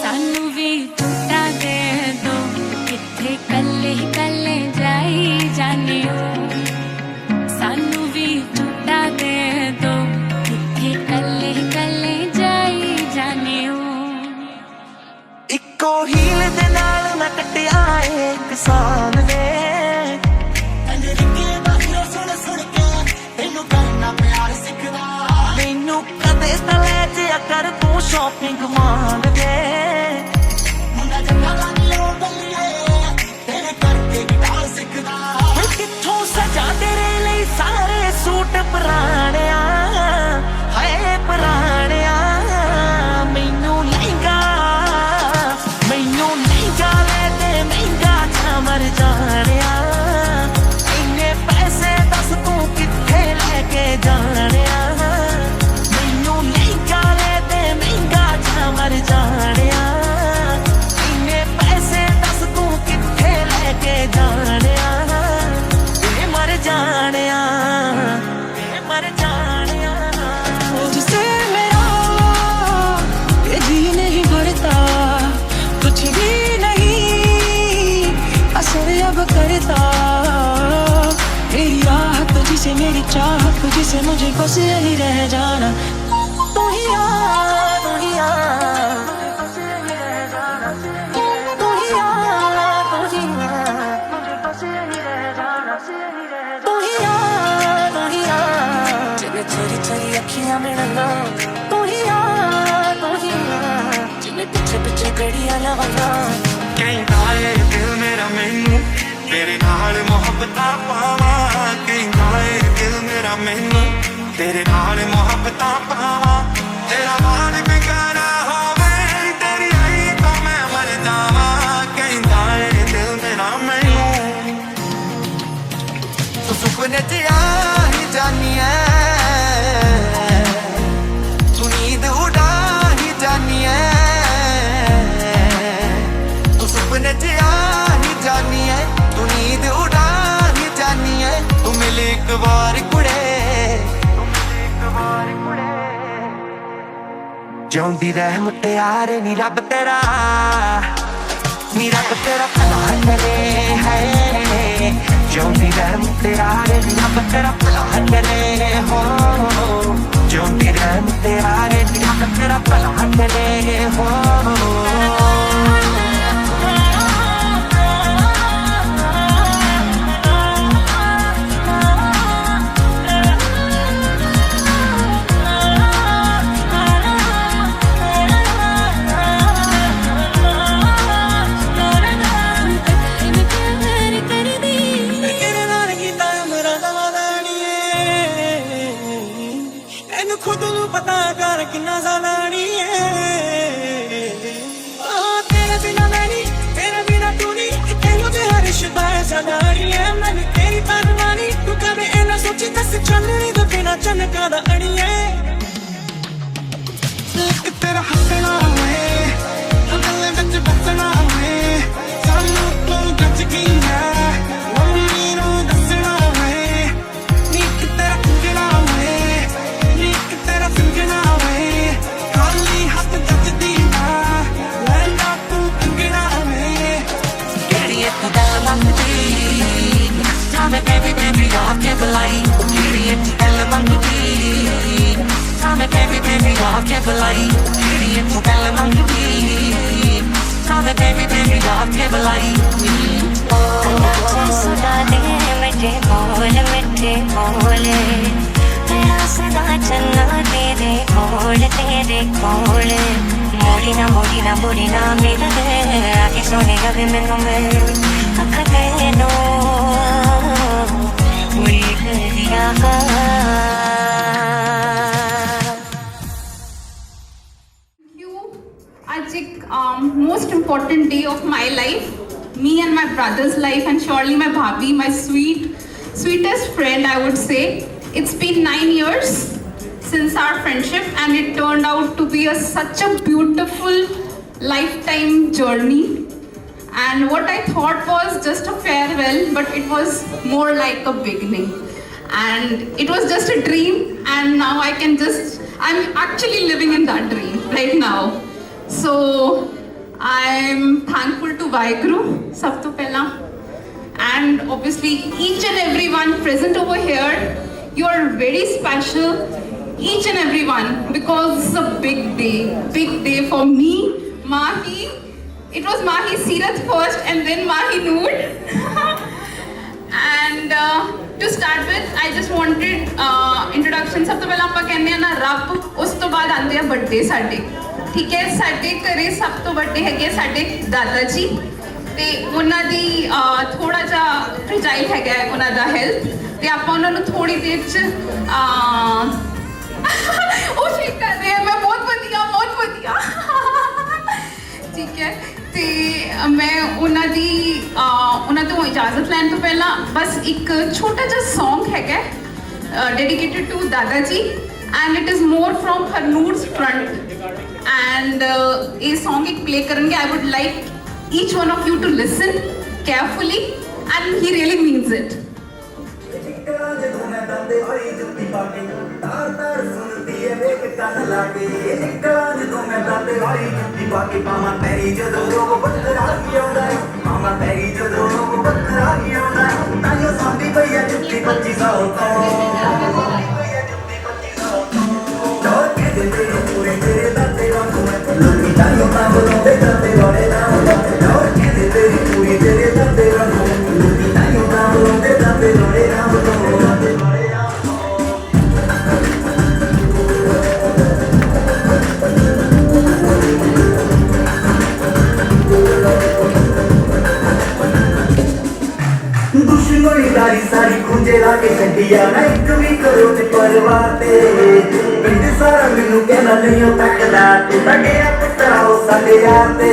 सानू भी टूटा दे दो किथे कल्ले कल्ले जाई जाने हो। सानू भी टूटा दे दो किथे कल्ले कल्ले जाई जाने हो। इको हील दे नाल मैं कटिया एक साल ने मैनू कदे सले जिया कर तू शॉपिंग माल दे किथों सजा तेरे लिए सारे सूट पुराणिया है पुराणिया मैनू लहंगा ले दे महंगा जा मर जानिया इन्ने पैसे दस तू किथे लेके जानिया मैनू लहंगा ले दे महंगा जा मर जानिया इन्ने पैसे दस तू किथे लेके जानिया मर जानिया मर जानिया। तुझसे मेरा ये जी नहीं भरता कुछ भी नहीं असर अब करता। मेरी राहत तुझसे मेरी चाहत तुझसे मुझे बस यही रह जाना। तू ही आ तू ही आ तू ही आ तू ही आ मुझे बस यही रह जाना। तू ही आ तू ही आ जिन्हें तेरी तेरी अखियां मिलना। तू ही आ जिन्हें पीछे पीछे गड़ियां लगाना। कहता है दिल मेरा मैनू तेरे नाल मोहब्बतां पावां। कहता है दिल मेरा मैनू तेरे नाल मोहब्बतां पावां। तेरा मान में गाना होवे तेरी आई तो मैं मर जावां। कहता है दिल मेरा मैनू तू सुपने च आ ही जानी है तू नींद उड़ा ही जानी है। तू सुपने च आ ही जानी है तू नींद उड़ा ही जानी है। तू मिले एक बार कुड़े जिउंदी रह मुटियारे नी रब तेरा भला करे है। जिउंदी रह मुटियारे नी रब तेरा भला करे हो। जिउंदी रह मुटियारे नी रब तेरा भला करे हो। खुद नू पता कर किन्ना ज़्यादा नहीं है। तेरे बिना मैं नहीं तेरे बिना तू नहीं ते मुझे हर रिश्ता ऐसा नहीं है। मैंने तेरी परवाह नहीं तू कभी ऐना सोची दस चंदनी दे बिना चनका दा अड़ी है। तेरा हंसना आके बुलाई सुना दे मिठे बोल तेरा सदा चलना तेरे कोल मोड़ी ना मिल दे आके सोने लगे मैनू मिल अख दे नो पूरी गरिया आज एक most important day of my life, me and my brother's life, and surely my bhabhi, my sweetest friend, I would say. It's been 9 years since our friendship, and it turned out to be such a beautiful lifetime journey. And what I thought was just a farewell, but it was more like a beginning. And it was just a dream, and now I'm actually living in that dream right now. So I'm thankful to Vaheguru sab to pehla, and obviously each and everyone present over here. You are very special, each and everyone, because it's a big day for me. Mahi, it was Mahi Seerat first, and then Mahi Noor. And to start with, I just wanted introduction. ਸਭ ਤੋਂ ਪਹਿਲਾਂ ਆਪਾਂ ਕਹਿੰਦੇ ਆ ਨਾ ਰੱਬ, ਉਸ ਤੋਂ ਬਾਅਦ ਆਉਂਦੇ ਆ ਵੱਡੇ ਸਾਡੇ, ਠੀਕ ਹੈ। ਸਾਡੇ ਘਰੇ ਸਭ ਤੋਂ ਵੱਡੇ ਹੈਗੇ ਸਾਡੇ ਦਾਦਾ ਜੀ, ਤੇ ਉਹਨਾਂ ਦੀ ਥੋੜਾ ਜਿਹਾ ਫ੍ਰੇਜਾਈਲ ਹੈਗਾ ਉਹਨਾਂ ਦਾ ਹੈਲਥ, ਤੇ ਆਪਾਂ ਉਹਨਾਂ ਨੂੰ ਥੋੜੀ ਦੇਰ ਚ ਉਹ ਠੀਕ ਕਰਦੇ ਆ। ਮੈਂ ਬਹੁਤ ਵਧੀਆ ਠੀਕ ਹੈ। ਤੇ ਮੈਂ ਉਹਨਾਂ ਤੋਂ ਇਜਾਜ਼ਤ ਲੈਣ ਤੋਂ ਪਹਿਲਾਂ ਬਸ ਇੱਕ ਛੋਟਾ ਜਿਹਾ ਸੌਂਗ ਹੈਗਾ ਡੈਡੀਕੇਟਡ ਟੂ ਦਾਦਾ ਜੀ, and it is more from Harnoor's front, and a song ik play karenge. I would like each one of you to listen carefully, and he really means it. दुश्मनी सारी खुंजे ला के छड्डिया ना एक भी करो ते परवाह ते पिंड सारा मैनू कहना नहीं तकदा तू तां गया पुत्तरा ओ साडे यार ते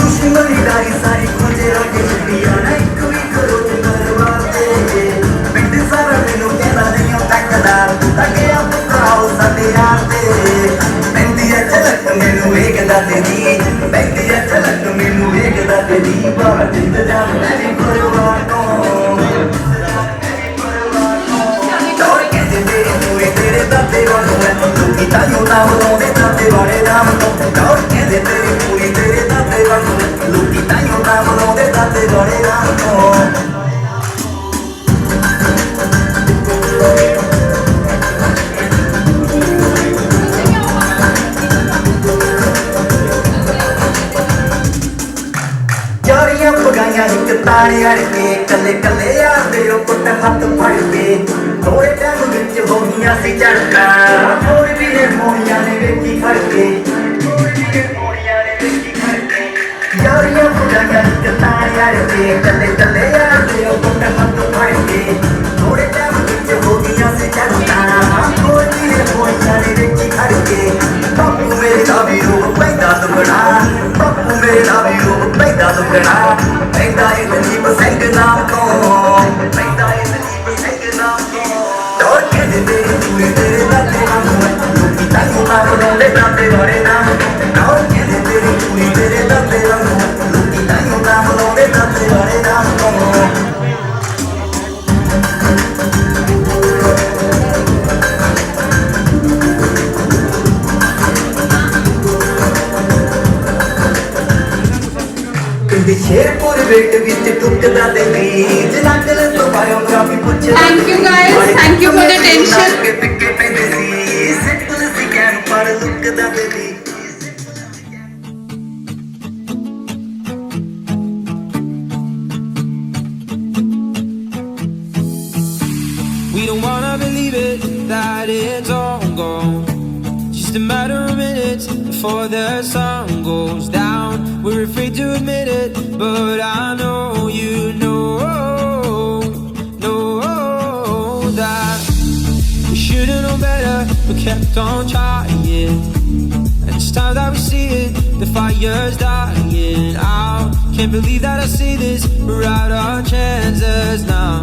दुश्मनी सारी खुंजे ला के छड्डिया ना एक भी करो ते परवाह ते पिंड सारा मैनू कहना नहीं तकदा तू तां गया पुत्तरा ओ साडे यार ते पैंदी झलक मैनू वेखदा तेरी पैंदी झलक मैनू वेखदा तेरी बात इंतजाम मेरी परवाह तो दौड़ के तेरी पूरी तेरे दाते वालों में लोकी ताइयों नाम रोंदे दाते वाले नाम तो दौड़ के तेरी पूरी तेरे दाते वालों में लोकी ताइयों नाम रोंदे दाते वाले नाम तो पगाइया एक तारे अड़के कले कले यार दे पुट हाथ फड़ के थोड़े टाइम विच हो गया सी झड़का थोड़ी भी मोड़िया ने वेखी खड़ के यारियां पगाइया एक तारे अड़के कले कले यार दे पुट हाथ फड़ के थोड़े टाइम विच हो गया सी झड़का थोड़ी भी मोड़िया ने वेखी खड़ के बापू मेरे दा भी रूप पैदा दुगना बापू मेरे दा भी रूप पैदा दुगना पैदा नजीब सिंह नाम को पैदा नजीब सिंह नाम को दौड़ के तेरी पूरी तेरे दाते वालों लोकी ताइयों नाम रोंदे दाते वाले नाम दौड़ के तेरी पूरी तेरे दाते वालों लोकी ताइयों नाम रोंदे दाते वाले नाम को शेरपुर बेट विच टुकदा दे बीज लागल तो बायोग्राफी पुछ Thank you guys, thank you for the attention. पिक्के पैंदे सी सिंपल सी कैन पर लुकदा दे gone. Just a matter of minutes before the sun goes down. We're afraid to admit it, but I know you know that we should've known better, but kept on trying. And it's time that we see it, the fire's dying out. Can't believe that I see this, we're out our chances now.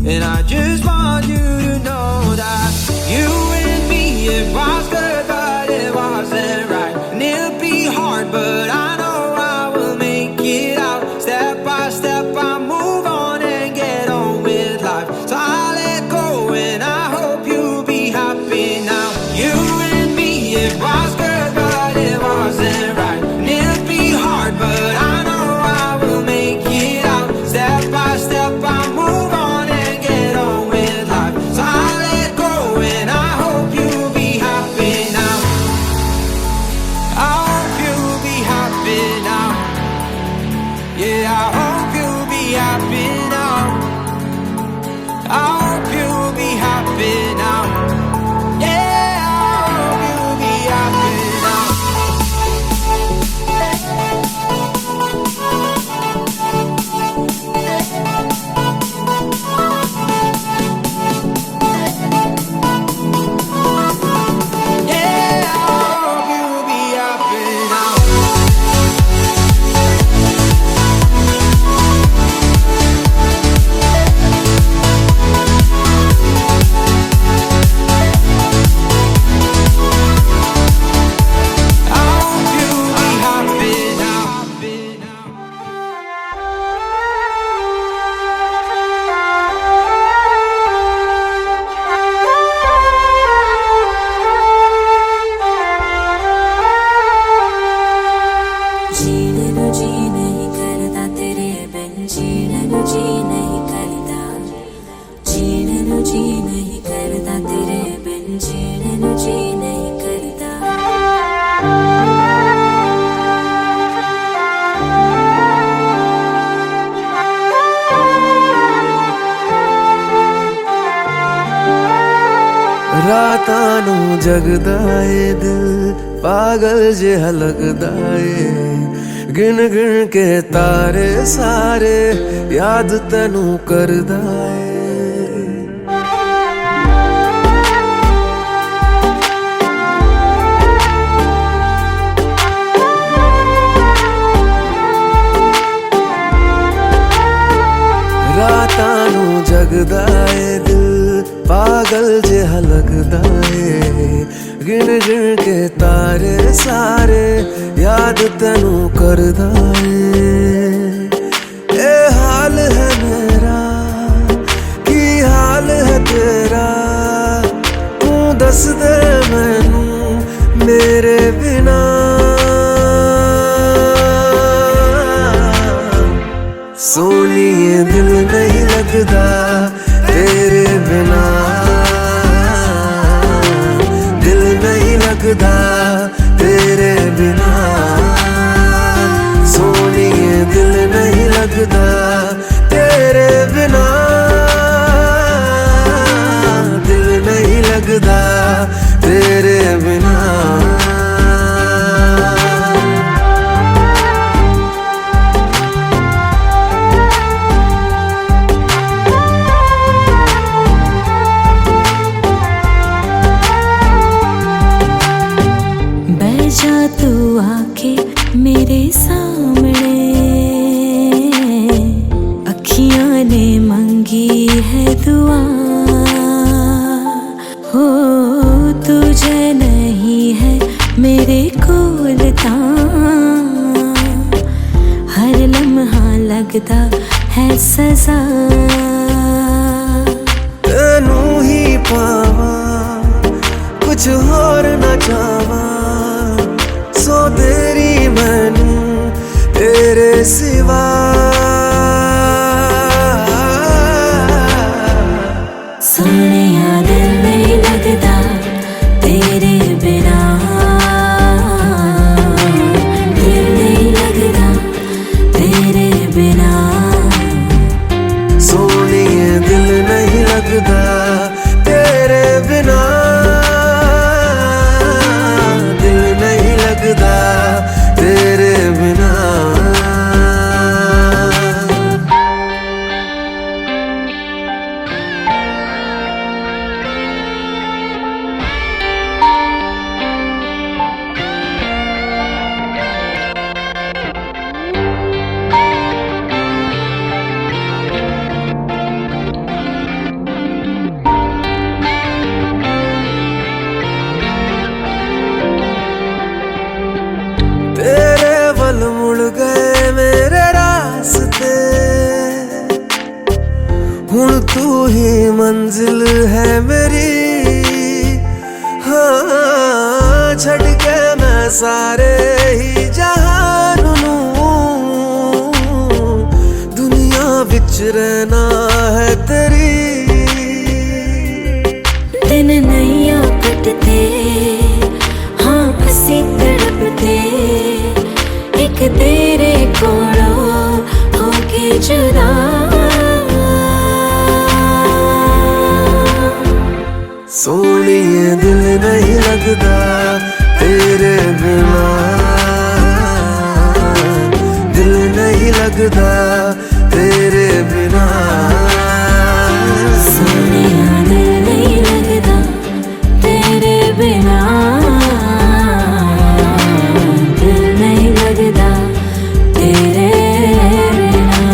And I just want you to know that you and me, it was good, but it wasn't right. And it'll be hard, but I know I will make it out. Step by step, I move on and get on with life. So I let go and I hope you'll be happy now. You and me, it was good, but it wasn't right. And it'll be hard, but I know I will make it out. Step by step, I move on and get on with life. So I let go and I hope you'll be happy now. I hope you'll be happy now. Yeah, I hope you'll be happy now. I hope you'll be happy now. Yeah, I hope you'll be happy now. Yeah, I hope you'll be happy now. I hope you'll be happy now. जीने नु जी नहीं करता तेरे बिन जीने नु जी नहीं करता जीने नु जी नहीं करता तेरे बिन जीने नु जी नहीं करता ਰਾਤਾਂ ਨੂੰ ਜਗਦਾ ਏ ਦਿਲ ਪਾਗਲ ਜਿਹਾ ਲੱਗਦਾ ਏ ਗਿਣ ਗਿਣ ਕੇ ਤਾਰੇ ਸਾਰੇ ਯਾਦ ਤੈਨੂੰ ਕਰਦਾ ਏ ਰਾਤਾਂ ਨੂੰ ਜਗਦਾ ਏ ਦਿਲ पागल जिहा लगदा ए गिण गिण के तारे सारे याद तैनू करदा ए हाल है मेरा की हाल है तेरा तू दस दे मैनू मेरे बिना सोनिए दिल नहीं लगदा तेरे बिना दिल नहीं लगदा तेरे बिना सोनिए दिल नहीं लगदा तेरे बिना दिल नहीं लगदा तेरे बिना जा तू आके मेरे सामने अखियां ने मंगी है दुआ हो तुझे नहीं है मेरे कोलता हर लम्हा लगता है सजा तेनू ही पावा कुछ और न चावा सो तेरी मैनू तेरे सिवा सोनिया दिल नहीं लगदा तेरे बिना दिल नहीं लगदा तेरे बिना सोनिए दिल नहीं लगदा तेरे बिना छड़ के मैं सारे ही जहान नू दुनिया विच रहना है तेरी। दिन नैया कटते हाँ असी तड़पते एक तेरे कोलो होके जुदा। सोनिए दिल नहीं लगता तेरे बिना, दिल नहीं लगता तेरे बिना। सोनिया दिल नहीं लगता तेरे बिना, दिल नहीं लगता तेरे बिना।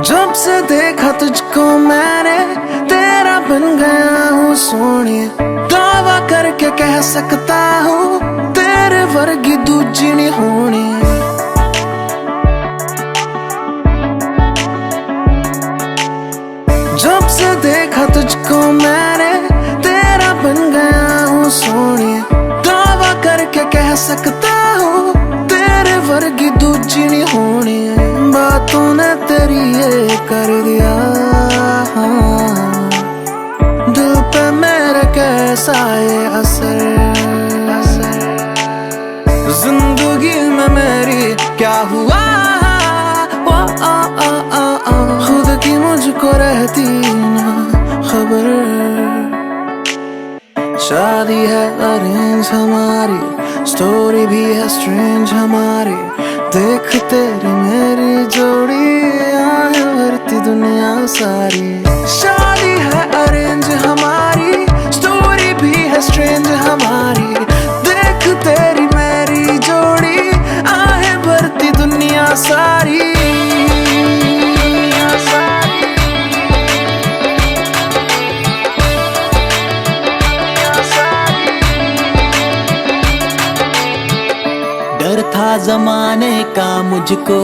जब से देखा तुझको मैंने तेरा बन गया हूँ सोनिए। दावा करके कह सकता हूँ तेरे वर्गी दूजी नहीं होनी। जब से देखा तुझको मैंने तेरा बन गया हूँ सोनिए। दावा करके कह सकता हूँ तेरे वर्गी दूजी नहीं होनी। बातों ने तेरी ये कर दिया दिल पे मेरे कैसा ये असर। जिंदगी में मेरी क्या हुआ खुद की मुझको रहती ना खबर। शादी है अरेंज हमारी, स्टोरी भी है स्ट्रेंज हमारी। देख तेरी मेरी जोड़ी आए भरती दुनिया सारी। शादी है अरेंज हमारी, स्टोरी भी है स्ट्रेंज हमारी। देख तेरी मेरी जोड़ी आए भरती दुनिया सारी। डर था जमाने का मुझको,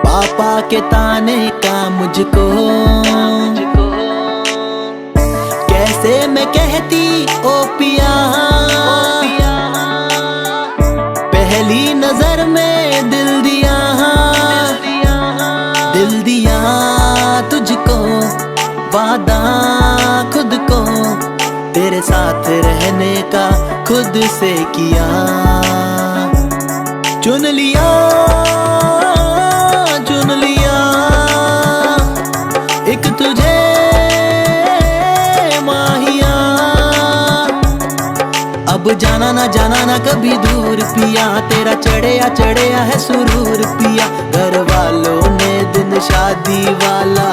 पापा के ताने का मुझको। कैसे मैं कहती ओ पिया, पहली नजर में दिल दिया, दिल दिया तुझको, वादा खुद को तेरे साथ रहने का खुद से किया। चुन लिया एक तुझे माहिया। अब जाना ना कभी दूर पिया, तेरा चढ़िया है सुरूर पिया। घर वालों ने दिन शादी वाला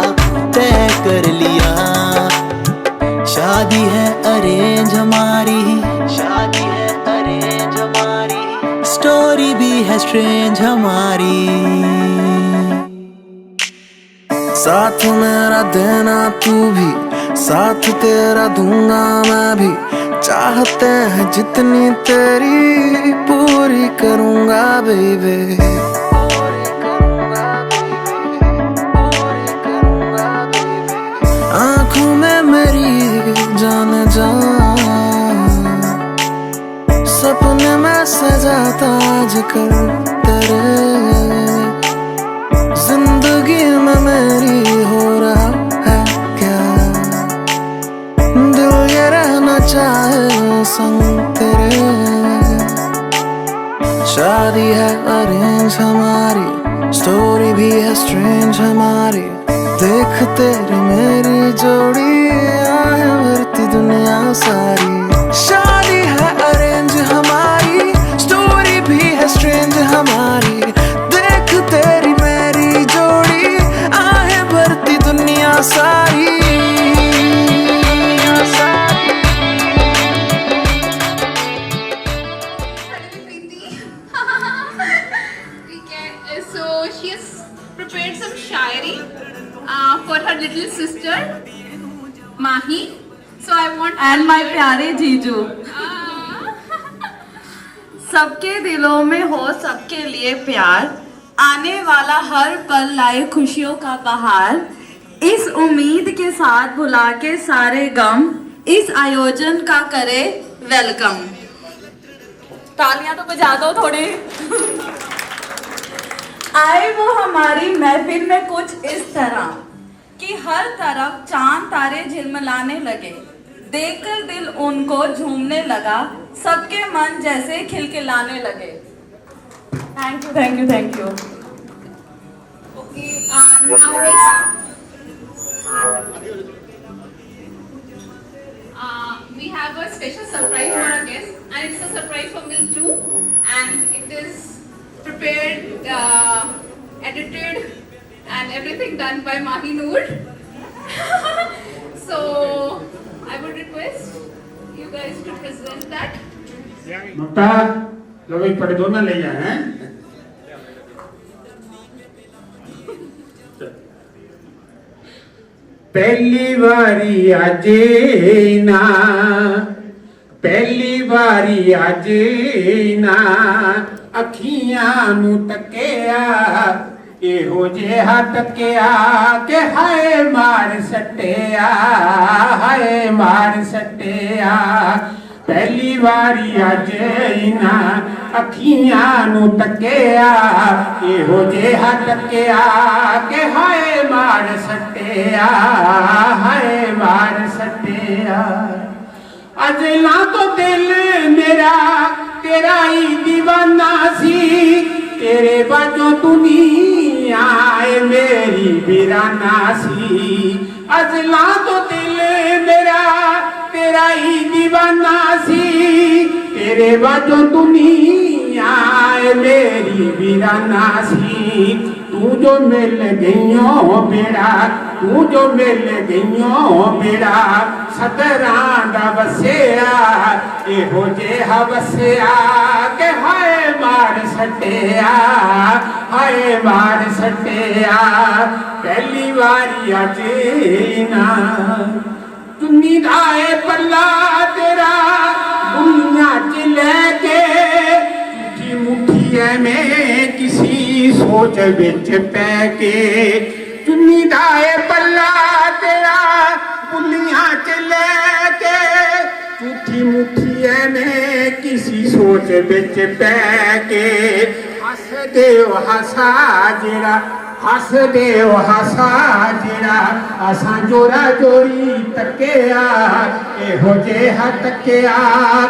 तय कर लिया। शादी है अरेंज हमारी, शादी है अरेंज हमारी। स्टोरी भी है स्ट्रेंज हमारी। साथ मेरा देना तू भी, साथ तेरा दूंगा मैं भी। चाहते हैं जितनी तेरी पूरी करूंगा बेबी। आंखों में मेरी जान जा, सपने में सजाता आजकल तेरे। जिंदगी में मेरी हो रहा है क्या, दिल ये रहना चाहे संग तेरे। शादी है अरेंज हमारी, स्टोरी भी है स्ट्रेंज हमारी। देख तेरी मेरी जोड़ी आए भरती दुनिया सारी। शादी है अरेंज हमारी, स्टोरी भी है strange she has prepared some shayari for her little sister Mahi. So I want and my प्यारे जीजू, सबके दिलों में हो सबके लिए प्यार, आने वाला हर पल लाए खुशियों का बहार, इस उम्मीद के साथ भुला के सारे गम, इस आयोजन का करे वेलकम। तालियां तो बजा दो थोड़ी। आए वो हमारी महफिल में कुछ इस तरह कि हर तरफ चांद तारे झिलमिलाने लगे, देखकर दिल उनको झूमने लगा, सबके मन जैसे खिलखिलाने लगे। Thank you thank you thank you. Okay, now we have a special surprise for our guests, and it's a surprise for me too. And it is prepared, edited, and everything done by Mahi Noor. So I would request you guys to present that. ममता लो भाई पढ़ दो ना ले जाए हैं। पहली बारी आज ना, पहली बारी आज ना, अखियां नू तकिया, एहो जिहा तकिया के हाय मार सटिया, हाय मार सटिया। पहली बारी आज ना, अखियां नू तकिया, एहो जिहा तकिया के हाय मार सटिया, हाय मार सटिया। अजला तो दिल मेरा तेरा ही दीवाना सी, तेरे बाजों दुनिया मेरी वीराना सी। अजला तो दिल मेरा तेरा ही दीवाना सी, तेरे बाजों दुनिया मेरी वीराना सी। तू जो मिल गईयों बेड़ा, तू जो मिल गईयों बेड़ा, सदरां दा वसिया, एहो जिहा वसिया के हाय मार सटिया, हाय मार सटिया। पहली बारी आज ना, चुन्नी दाए पल्ला तेरा दुनिया च लेके, झूठी मुठिए में किसी सोच बिच पै के। चुन्नी दाए पल्ला तेरा दुनिया च लेके, झूठी मुठिए में किसी सोच बिच पै के। हस दे हसा जेड़ा, हस दे हसा जेड़ा, असां जोरा जोरी तकिया, एहो जिहा तकिया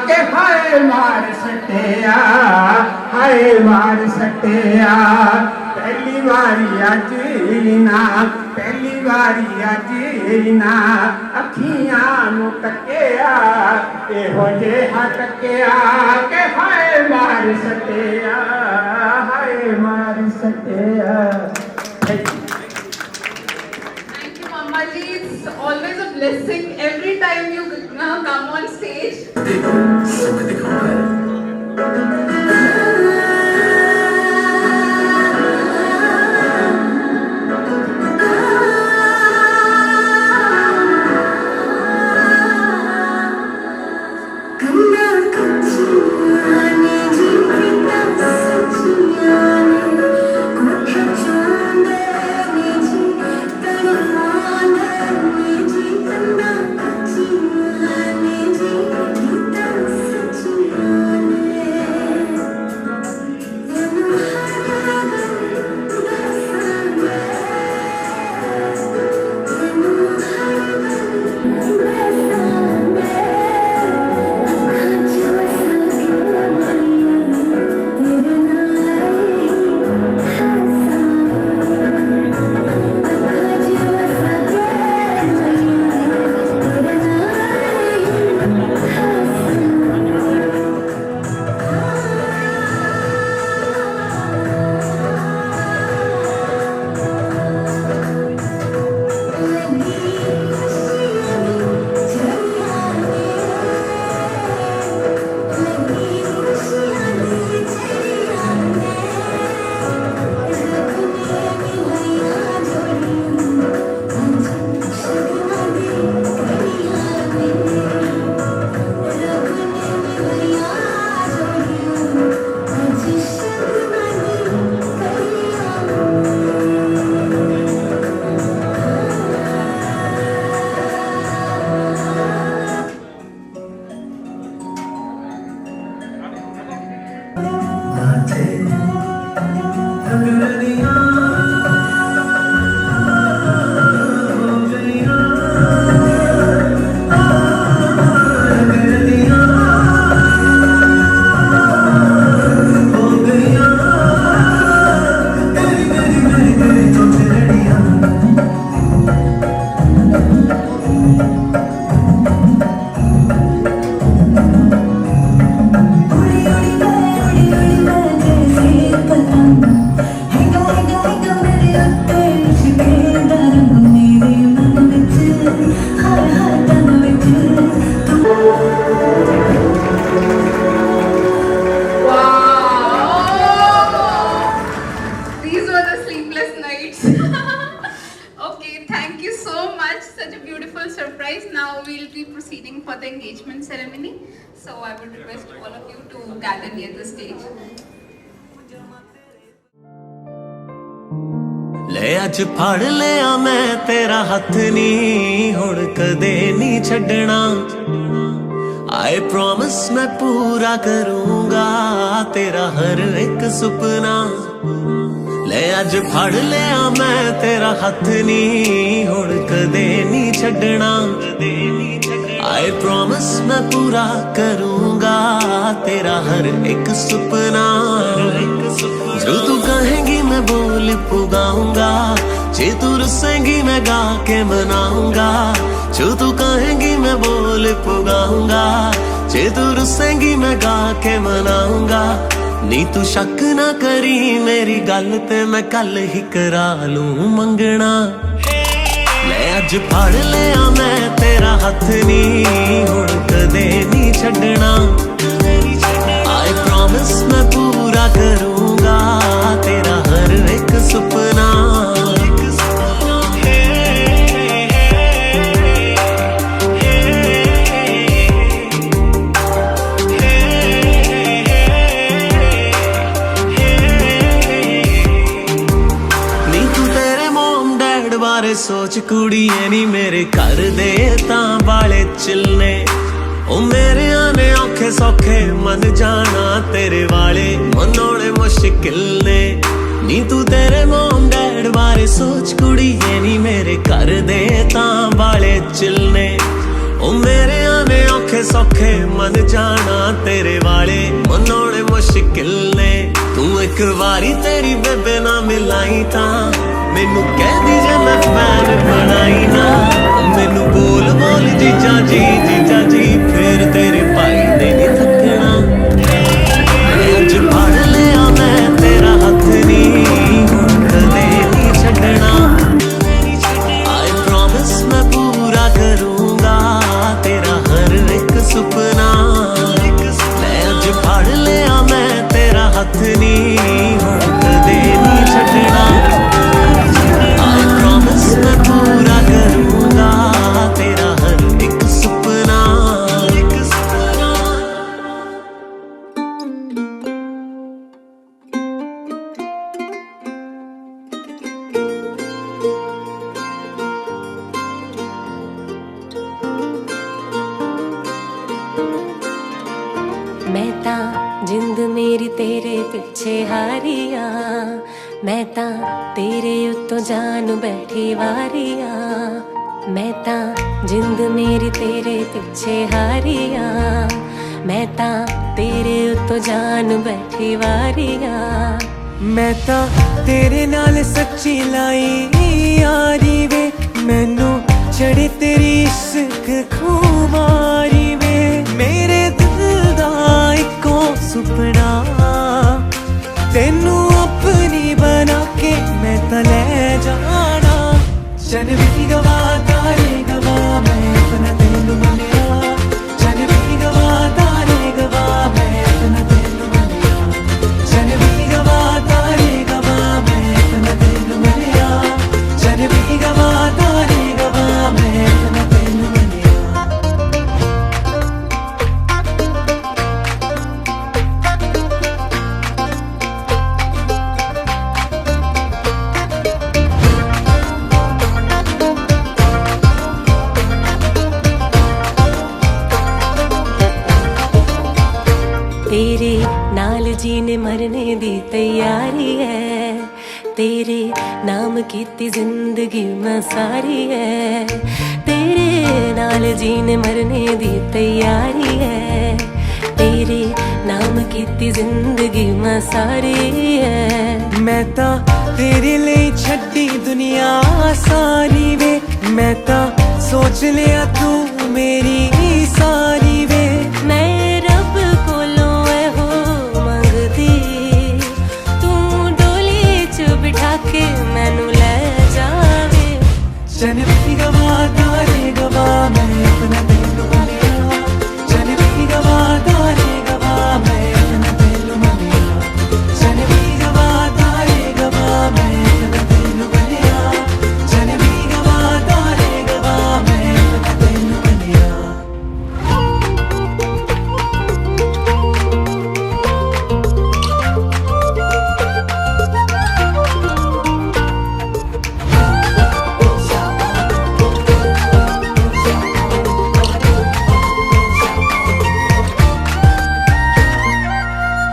के हाय मार सटिया, हाय मार सटिया। पहली बारी आज ना, पहली बारी आज ना, अखियां नू तकिया, एहो जिहा तकिया के हाय मार सटिया, हाय मार सटिया। Thank you, Mama ji. It's always a blessing every time you come on stage. These were the sleepless nights. Okay, thank you so much. Such a beautiful surprise. Now we'll be proceeding for the engagement ceremony. So I would request all of you to gather near the stage. ले अज फड़ लिया मैं तेरा हथ नी हुण कदे नहीं छड्डना I promise मैं पूरा करूंगा तेरा हर एक सुपना ले अज फड़ लिया मैं तेरा हथ नी हुण कदे नहीं छड्डना I promise मैं पूरा करूंगा तेरा हर एक सुपना जो तू कहेंगी मैं बोल पुगाऊंगा जे तू रुसेंगी मैं गा के मनाऊंगा जो तू कहेंगी मैं बोल पुगाऊंगा जे तू रुसेंगी मैं गा के मनाऊंगा नी तू शक ना करी मेरी गल ते मैं कल ही करा लूं मंगना ले अज फड़ लिया मैं तेरा हथ नी हुण कदे नहीं छड्डना I promise मैं पूरा करूंगा तेरा हर एक सुपना नी तू तेरे मोम डैड बारे सोच कुड़िए नी मेरे घर दे तां वाले चिलने ओ मेरे आने औखे सौखे मन जाना तेरे वाले मनोने मुश्किल ने नी तू तेरे मोम डैड बारे सोच कुड़िए नी मेरे घर दे तां वाले चिलने ओ मेरे आने औखे सौखे मन जाना तेरे वाले मनोने मुश्किल ने तू एक बारी तेरी बेबे ना मिलाई तां मैनू कह दी जे मैं फैन बनाई ना मैनू बोल बोल जीजा जी फिर तेरे भाई ने नहीं थकना अज फड़ लिया मैं तेरा हथ नी हुण कदे नहीं छड्डना I promise मैं पूरा करूंगा तेरा हर एक सुपना ले अज फड़ लिया मैं तेरा हथ नी हुण कदे नहीं छड्डना I promise मैं पूरा करूंगा तेरा हर एक सुपना मैं तां जिंद मेरी तेरे पिछे हारिया मैं तां तेरे उत्तों जान बैठी वारिया मैं तां जिंद मेरी तेरे पिछे हारिया मैं तां तेरे उत्तों जान बैठी वारिया मैं तां तेरे नाल सच्ची लाई यारी वे मैनू चढ़े तेरी इश्क खुमारी वे मेरे दिल दा इको सुपना तेनू अपनी बना के मैं तां ले जाना चन भी गवा तारे गवा मैं अपना तेनू मनिया चन भी गवा तारे गवा मैं अपना तेनू मनिया चन भी गवा तारे गवा मैं अपना तेनू मनिया चन भी गवा तारे गवा मैं अपना तेनू मनिया तेरे नाल जीने मरने दी तैयारी है तेरे नाम कीती जिंदगी मैं सारी है, तेरे नाल जीने मरने दी तैयारी है, तेरे नाम कीती जिंदगी मैं सारी है। मैं ता तेरे लिए छड्डी दुनिया सारी वे, मैं ता सोच लिया तू मेरी सारी वे। मैं रब कोलों हो मंगदी, तू डोली च बिठा के मैनू ले जावे। चन भी गवा तारे गवा मैं अपना दिल मनिया, चन भी गवा तारे गवा मैं अपना दिल मनिया, चन भी गवा तारे गवा मैं अपना दिल मनिया, चन भी गवा तारे गवा मैं अपना दिल मनिया।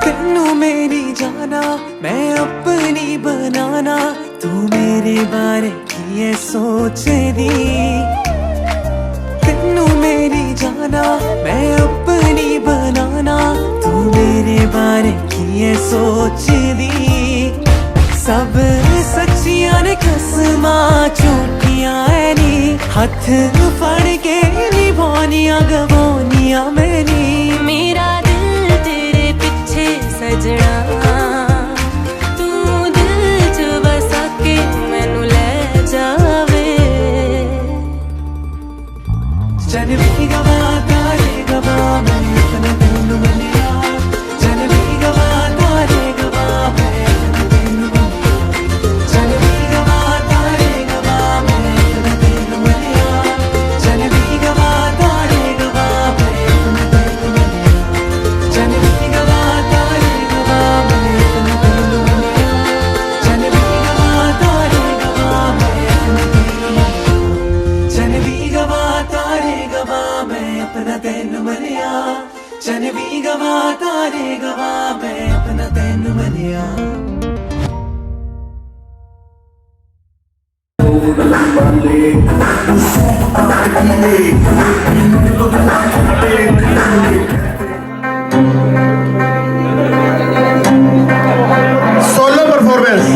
तेनू मेरी जाना मैं अपनी बनाना, तू मेरे बारे की है सोचदी। तेनू मेरी जाना मैं अपनी बनाना, तू मेरे बारे की है सोचदी। सब सच्चियां ने कसमां झूठियां है नी, हथ फड़ के निभानियां गवानियां मैनी। मेरा दिल तेरे पीछे सजना, तू दिल च बसा के मैनू ले जावे। चन भी गवा तारे गवा मैं अपना दिल मनिया, चन भी गवा तारे गवा मैं अपना दिल मनिया, चन भी गवा तारे गवा मैं अपना दिल मनिया, चन भी गवा तारे गवा मैं अपना दिल मनिया, चन भी गवा तारे गवा मैं अपना दिल मनिया, चन भी गवा तारे गवा मैं अपना दिल मनिया, चन भी गवा तारे गवा मैं अपना दिल मनिया, चन भी गवा तारे गवा मैं अपना दिल मनिया। Solo performance.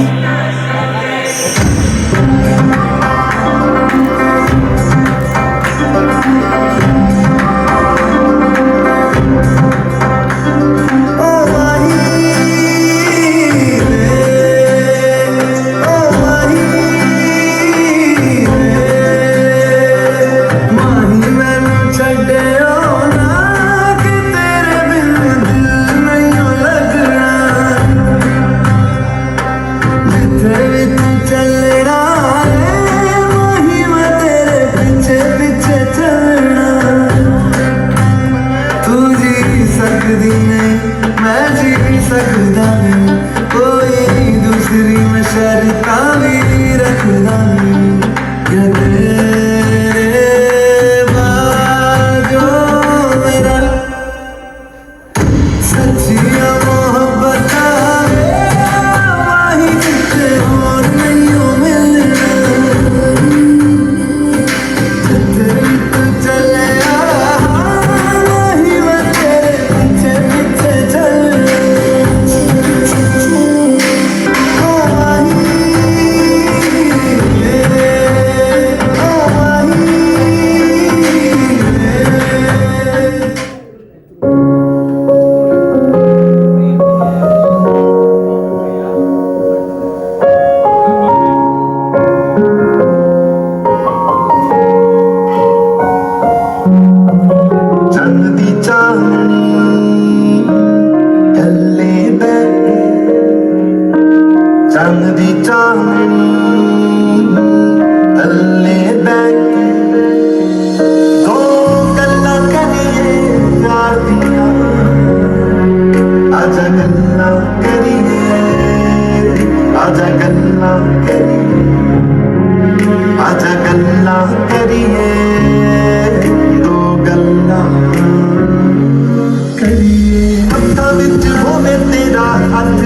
ਹੱਥਾਂ ਵਿੱਚ ਹੋਵੇ ਤੇਰਾ ਹੱਥ,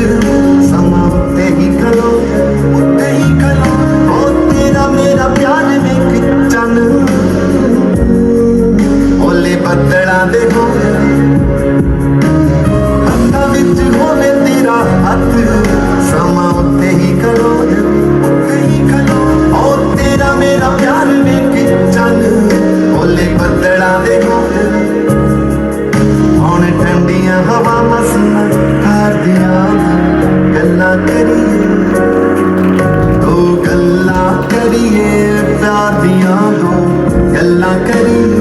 ਸਮਾਂ ਉੱਤੇ ਹੀ ਖਲੋ करिए दो गल्लां करिए प्यार दियां दो गल्लां करिए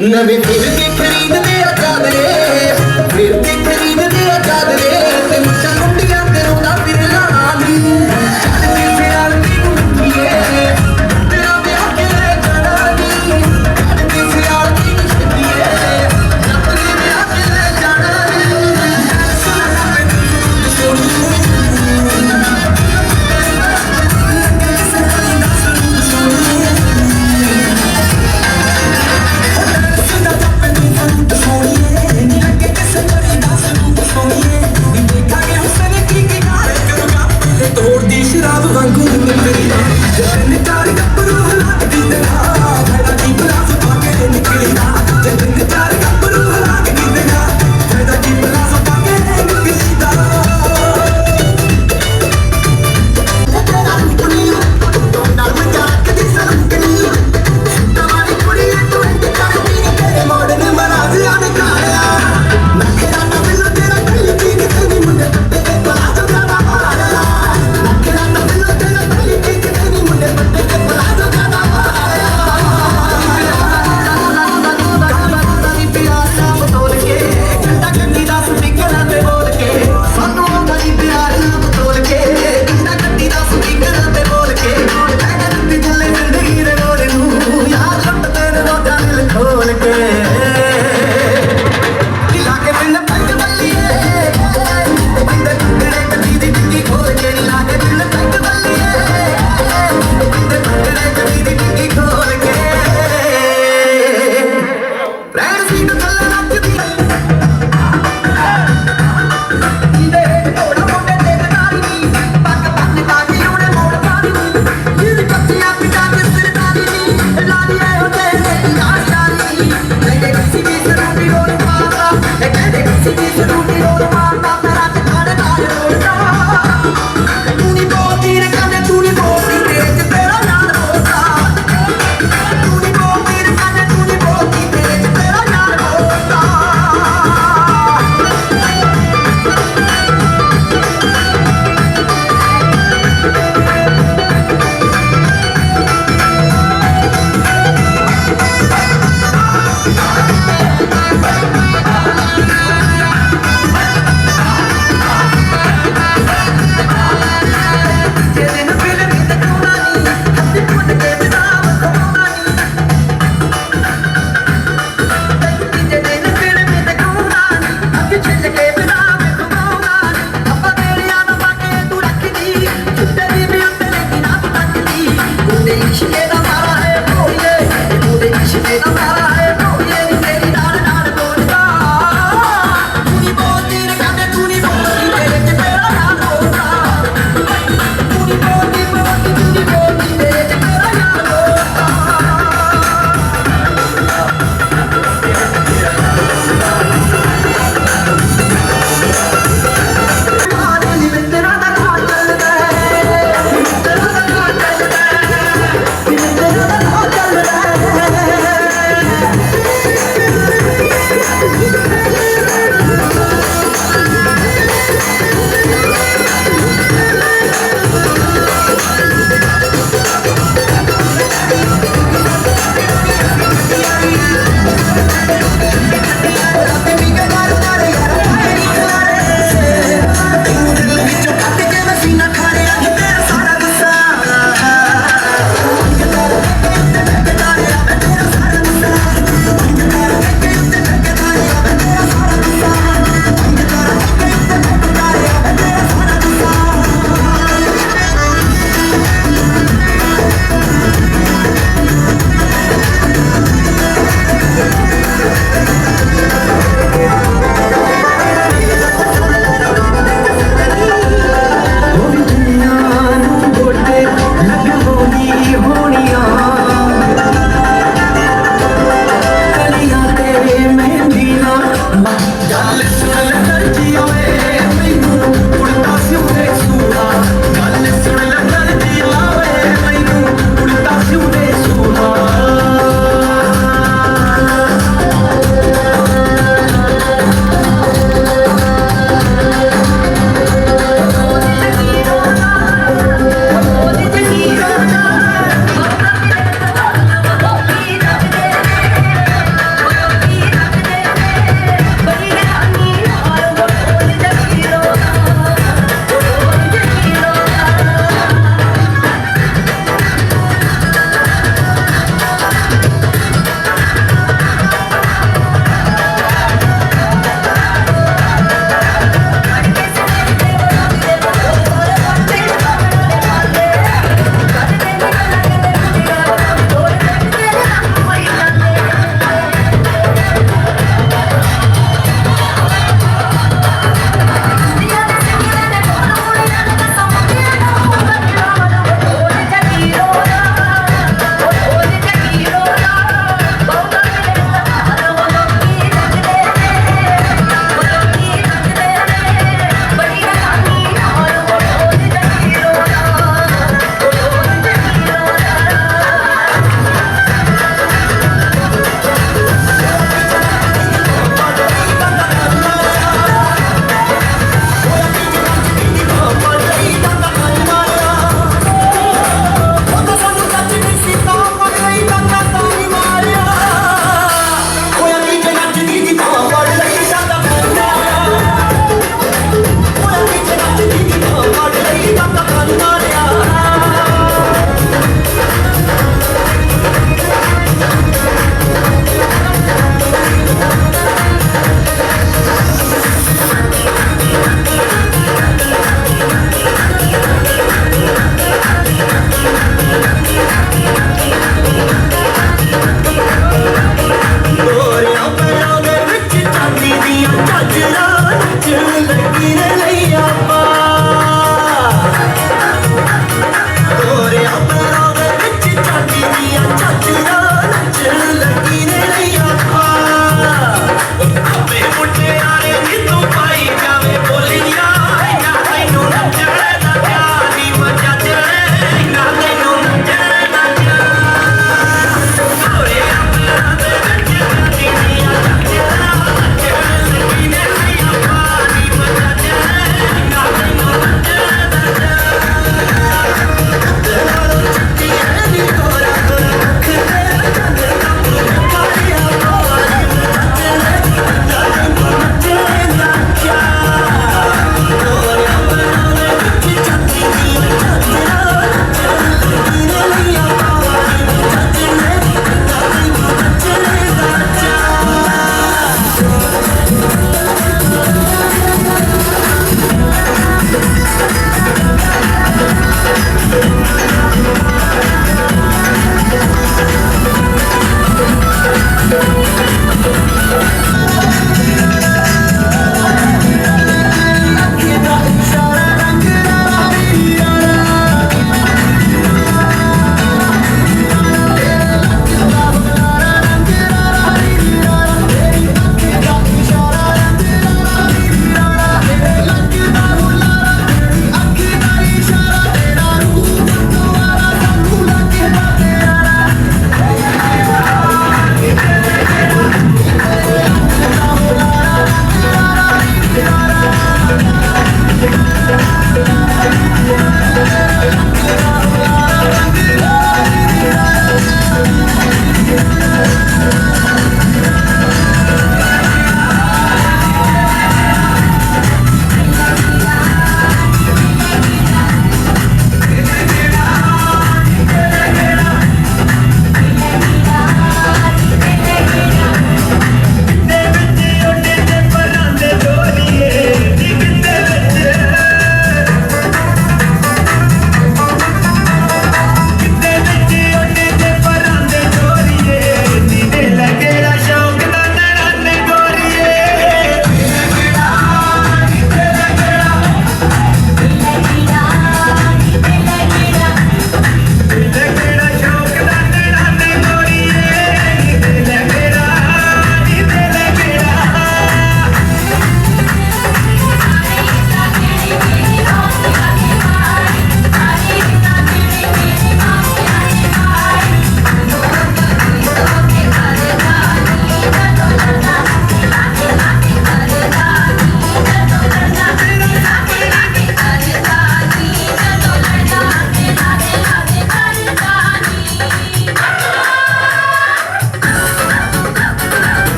नवे फिर के खरीदने चादरे फिर के खरीदने चादरे ते मुझा कुंडियां तेरों दा फिर लाली चल के फिर तेरा ब्याह के जानी चल के फिर अपने ब्याह के जानी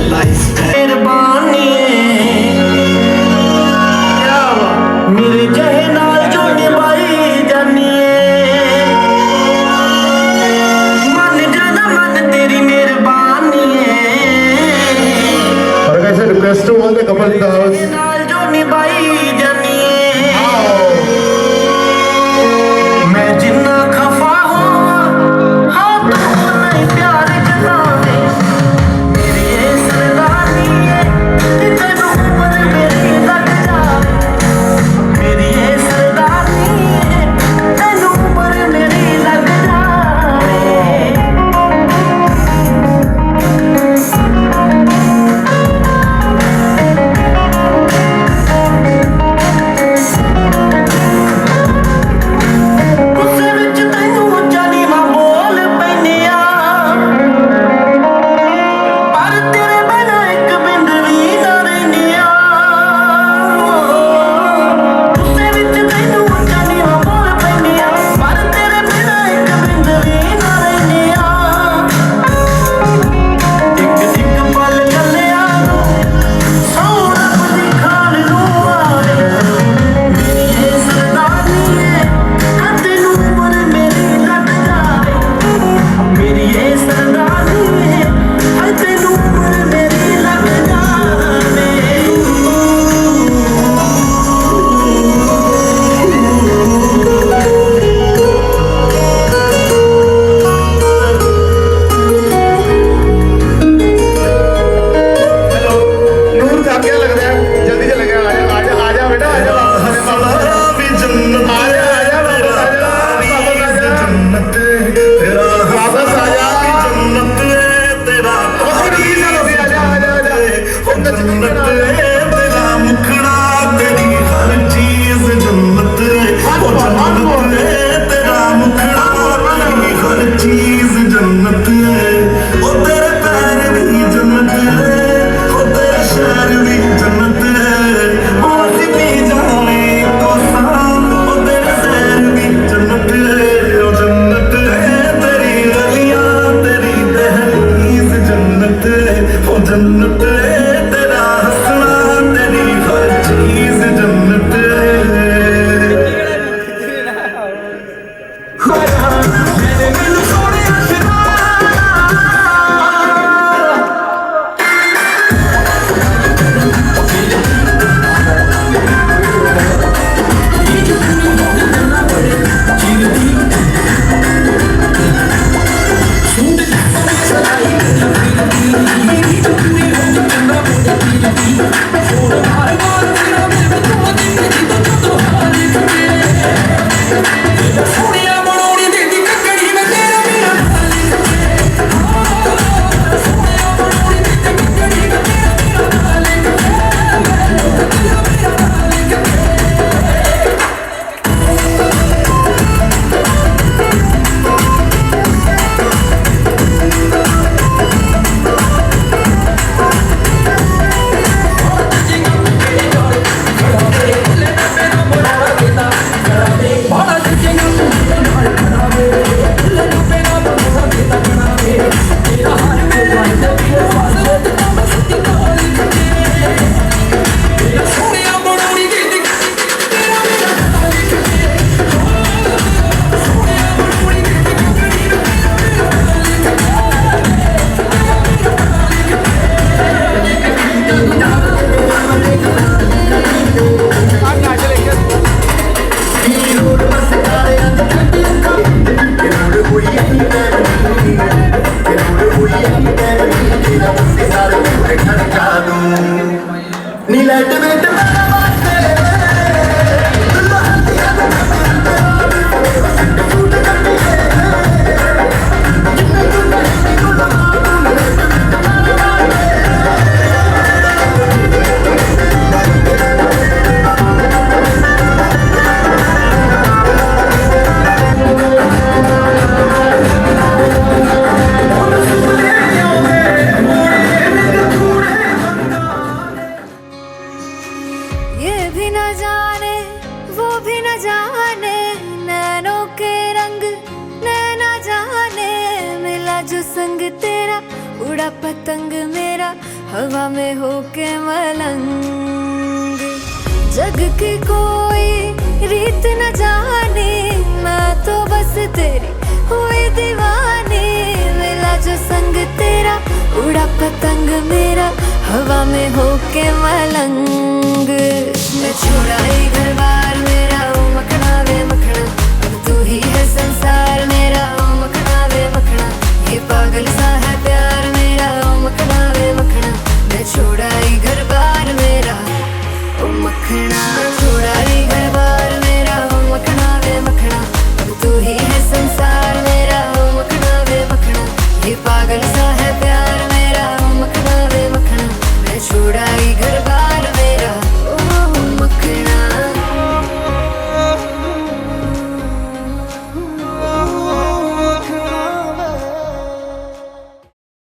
ਮਿਹਰਬਾਨੀ ਮੇਰੇ ਜਹੇ ਨਾਲ ਜੋ ਨਿਭਾਈ ਜਾਨੀਏ ਮਨ ਜਾਣਾ ਮਨ ਤੇਰੀ ਮਿਹਰਬਾਨੀ और कैसे रिक्वेस्ट हो गए कमल जी दावत ਨਾਲ ਜੋ ਨਿਭਾਈ ਜਾਨੀਏ ਮੈਂ ਜਿੰਨਾ ਖਫਾ ਹੋਵਾਂ ਹਾਂ ਤੂੰ ਨਹੀਂ ਪਿਆਰ ਜਤਾਵੇ ਮੇਰੀ ਇਹ ਸਰਦਾਨੀ ਏ ਕਿ ਤੈਨੂੰ ਉਮਰ ਮੇਰੀ ਲੱਗ ਜਾਵੇ ਮੇਰੀ ਇਹ ਸਰਦਾਨੀ ਏ ਤੈਨੂੰ ਉਮਰ ਮੇਰੀ ਲੱਗ ਜਾਵੇ ਗੁੱਸੇ ਵਿੱਚ ਤੈਨੂੰ ਜਾਨੀ ਮਾਂ ਬੋਲ ਪੈਨੇ ਆ ਪਰ ਤੇਰੇ ਬਿਨਾਂ ਇੱਕ ਬਿੰਦ ਵੀ ਨਾ ਰਹਿੰਦੀ ਆ ਗੁੱਸੇ ਵਿੱਚ ਤੈਨੂੰ ਜਾਨੀ ਮਾਂ ਬੋਲ ਪੈਨੇ ਆ ਪਰ ਤੇਰੇ ਬਿਨਾਂ ਇੱਕ ਬਿੰਦ ਵੀ ਨਾ ਰਹਿੰਦੀ ਆ ਇੱਕ ਇੱਕ ਪਲ ਕੱਲਿਆ ਸੌ ਰੱਬ ਦੀ ਖਾਣ ਨੂੰ ਆਵੇ ਮੇਰੀ ਇਹ ਸਰਦਾਨੀ ਏ ਹਾਂ ਤੈਨੂੰ ਉਮਰ ਮੇਰੀ ਲੱਗ ਜਾਵੇ ਮੇਰੀ ਇਹ ਸਰਦਾਨੀ ਏ ਹਾਂ ਤੈਨੂੰ ਉਮਰ ਮੇਰੀ ਲੱਗ ਜਾਵੇ नूर का क्या लग रहा है जल्दी चले गया आ जा बेटा आ जा अरे बाबा ਵੀ ਜੰਨਤ आ जा वापस आ जा ਜੰਨਤ ਤੇਰਾ वापस आ जा ਜੰਨਤ ਤੇਰਾ हम तो ਜੰਨਤ ਤੇਰਾ ਮੁਖੜਾ ਤੇਰੀ ਹਰ ਚੀਜ਼ ਜੰਨਤ ਉਹ ਜੰਨਤ ਤੇਰਾ ਮੁਖੜਾ ਤੇਰੀ ਹਰ ਚੀਜ਼ ਜੰਨਤ ਉਹ ਤੇਰੇ ਪੈਰ ਵੀ ਜੰਨਤ ਉਹ ਤੇਰਾ ਸ਼ਹਿਰ ਵੀ ਜੰਨਤ ਉਹ ਅਸੀਂ ਵੀ ਜਾਣੇ ਕੋਸਾਂ ਉਹ ਤੇਰਾ ਸ਼ਹਿਰ ਵੀ ਜੰਨਤ ਉਹ ਜੰਨਤ ਤੇਰੀ ਗਲੀਆਂ ਤੇਰੀ ਦਹਲੀਜ਼ ਜੰਨਤ ਉਹ ਜੰਨਤ ਤੇਰਾ ਹੱਸਣਾ ਤੇਰੀ ਹਰ ਚੀਜ਼ ਜੰਨਤ ਮੇਰੇ ਮੈਨੂੰ ਸੋਹਣਿਆ ਸ਼ਿਰਾ नीलट बेट जो संग तेरा उड़ा पतंग मेरा हवा में होके मलंग। जग की कोई रीत न जाने, मैं तो बस तेरी हुई दीवानी। मिला जो संग तेरा, उड़ा पतंग मेरा, हवा में होके मलंग। मैं छुड़ाई घर बार